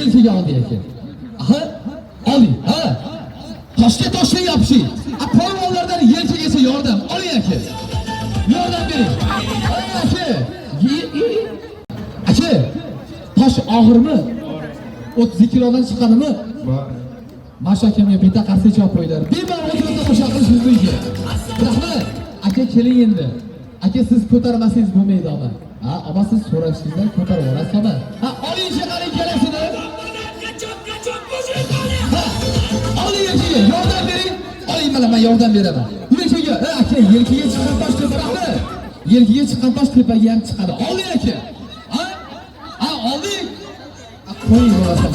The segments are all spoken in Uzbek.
yelkaga oldi aka. Aha, oling, ha. Toshga yopishing. Polvonlardan yelkagacha yordam oling aka. Yordam bering. Aka. Aka, tosh og'irmi? 30 kilodan chiqadimi? Masha akamga bitta qarsak olib qo'ydilar. Bemalol o'tirib tomosha qilishingiz mumkin. Rahmat. Aka keling endi. Aka siz ko'tarmasangiz bo'lmaydi ama. Ha, ama siz so'rashingizdan ko'tarib olasizmi? Ha, oling shaqaning kelasini. Ha, oling aka, yordam bering. Oling mana men yordam beraman. Yelkaga, aka, yelkaga chiqqan tosh tepaga. Yelkaga chiqqan tosh tepaga ham chiqadi. Oling aka. Ha? Ha, oling. Qo'ying bo'lasan.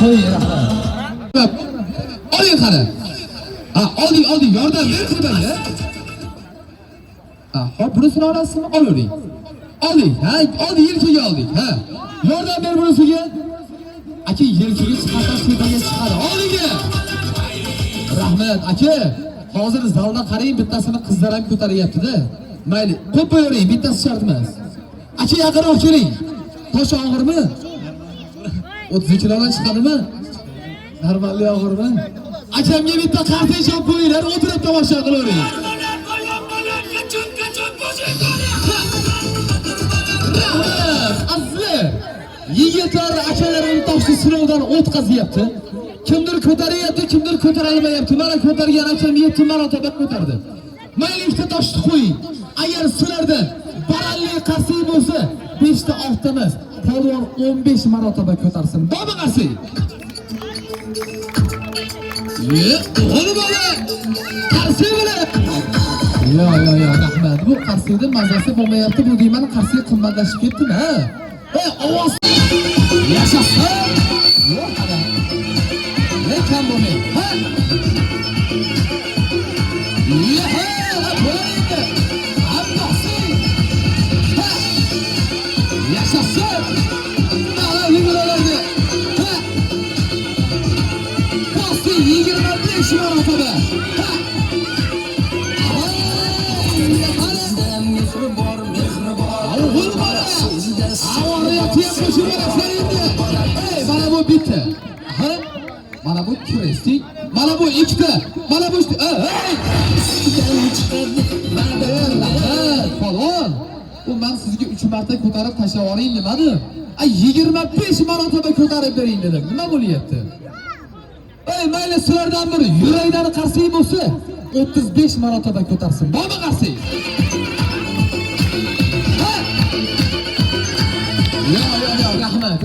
Qo'ying rahmat. Oling qani. Ha, oling, yordam ber tepaga. Hop, bunisini olasizmi? Olavering. Oling, ha, oling yelkaga oldik, ha. Yordam ber bunisiga. Aka, yelkaga chiqarib tepaga chiqadi. Olinga. Rahmat, aka. Hozir zalda qarang, bittasini qizlar ham ko'taryapti-da. Mayli, qo'yib qo'yavering, bittasi shart emas. Aka, yaqinroq keling. Tosh og'irmi? 30 kilodan chiqadimi? Normalli og'irmi? Akamga bitta qarsak olib qo'yinglar, o'tirib tomosha qilavering. Azizlar, yigitlar akalarim toshni sinovdan o'tkazyapti. Kimdir ko'taryapti, kimdir ko'tarolmayapti. Mana ko'targan akam 7 marotaba ko'tardi. Mayli ikkita toshni qo'ying. Agar sizlarda baralli qarsak bo'lsa, 5 ta ortda emas, polvon 15 marotaba ko'tarsin. Bormi qarsak? O'g'il bola! Qarsak bilan. Yo, rahmat. Bu qarsakning mazasi bo'lmayapti. Bu deyman, qarsak qimmatlashib ketdimi, ha? Ovoz. Yashasın. Yo'q ana. Lekin bo'lmaydi. Ha? Yashasın. Ana yigirmalarga. Ha? Qo'sti 25 marotaba. Ha? Mana bu bitta. Ha? Mana bu krestik. Mana bu ikkita. Mana bu Polvon. Bu men sizga 3 marta ko'tarib tashlab yuboring demadi. 25 marotaba ko'tarib bering dedim. Nima bo'lyapti? Mayli sizlardan biri yurakdan qarsak bo'lsa, 35 marotaba ko'tarsin. Bormi qarsak? Ha? Yo, rahmat.